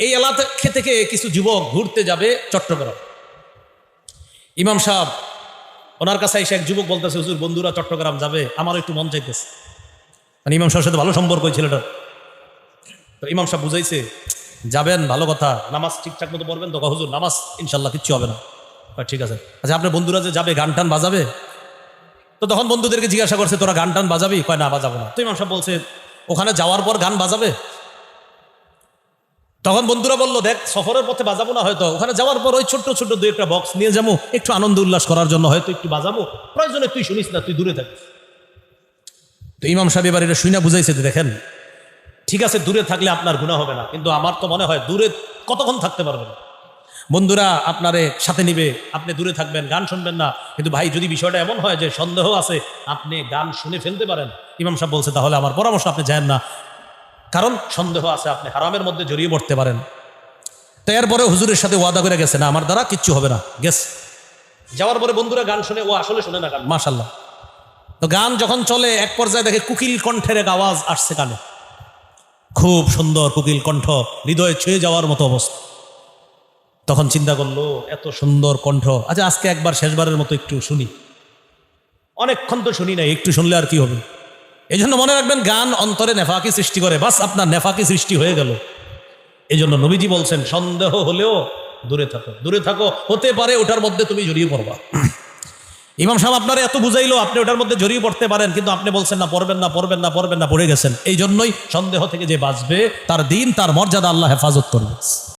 এই এলাকা থেকে কিছু যুবক ঘুরতে যাবে চট্টগ্রাম। ইমাম সাহেব ওনার কাছে এসে এক যুবক বলতেছে, হুজুর বন্ধুরা চট্টগ্রাম যাবে, আমার একটু মন চাইতেছে। মানে ইমাম সাহেবের সাথে ভালো সম্পর্ক ওই ছেলেটার। তো ইমাম সাহেব বুঝাইছে, যাবেন ভালো কথা, নামাজ ঠিকঠাক মতো পড়বেন তো? হুজুর নামাজ ইনশাল্লাহ কিচ্ছু হবে না। ঠিক আছে। আচ্ছা আপনার বন্ধুরা যে যাবে গান টান বাজাবে? তো তখন বন্ধুদেরকে জিজ্ঞাসা করছে, তোরা গান টান বাজাবি? কয় না বাজাবো না। তো ইমাম সাহেব বলছে, ওখানে যাওয়ার পর গান বাজাবে? তখন বন্ধুরা বললো, দেখ সফরের পথে বাজাবো না হয়তো, ওখানে যাওয়ার পর ওই ছোট্ট ছোট্ট দুই একটা বক্স নিয়ে যাবো, একটু আনন্দ উল্লাস করার জন্য হয়তো একটু বাজাবো, প্রয়োজনে তুই শুনিস না, তুই দূরে থাকিস। তো ইমাম সাহেব এবার এটা শুনে বুঝাইছে, দেখেন ঠিক আছে দূরে থাকলে আপনার গুনাহ হবে না, কিন্তু আমার তো মনে হয় দূরে কতক্ষণ থাকতে পারবেন। বন্ধুরা আপনারে সাথে নিবে, আপনি দূরে থাকবেন, গান শুনবেন না। কিন্তু ভাই যদি বিষয়টা এমন হয় যে সন্দেহ আছে, আপনি গান শুনে ফেলতে পারেন, ইমাম সাহেব বলছে তাহলে আমার পরামর্শ আপনি যান না, কারণ সন্দেহ আছে, আপনি হারামের মধ্যে জড়িয়ে পড়তে পারেন। তো এরপরে হুজুরের সাথে ওয়াদা করে গেছে, না আমার দ্বারা কিচ্ছু হবে না, গেছে। যাওয়ার পরে বন্ধুরা গান শুনে, ও আসলে শুনে না গান, মাশাল্লাহ। তো গান যখন চলে এক পর্যায়ে দেখে কুকিল কণ্ঠের এক আওয়াজ আসছে কানে, খুব সুন্দর কোকিল কণ্ঠ, হৃদয়ে ছুঁয়ে যাওয়ার মতো অবস্থা। তখন চিন্তা করলো, এত সুন্দর কণ্ঠ, আচ্ছা আজকে একবার শেষবারের মতো একটু শুনি। অনেকক্ষণ তো শুনি নাই, একটু শুনলে আর কি হবে। এই জন্য মনে রাখবেন, গান অন্তরে নেফাকি সৃষ্টি করে, বাস আপনার নেফাকি সৃষ্টি হয়ে গেল। এই জন্য নবীজি বলছেন, সন্দেহ হলেও দূরে থাকো, দূরে থাকো, হতে পারে ওটার মধ্যে তুমি জড়িয়ে পড়বা। ইমাম সাহেব আপনারা এত বুঝাইলো, আপনি ওটার মধ্যে জড়িয়ে পড়তে পারেন, কিন্তু আপনি বলছেন না, পড়বেন না, পড়বেন না, পড়বেন না, পড়ে গেছেন। এই জন্যই সন্দেহ থেকে যে বাঁচবে, তার দিন তার মর্যাদা আল্লাহ হেফাজত করবে।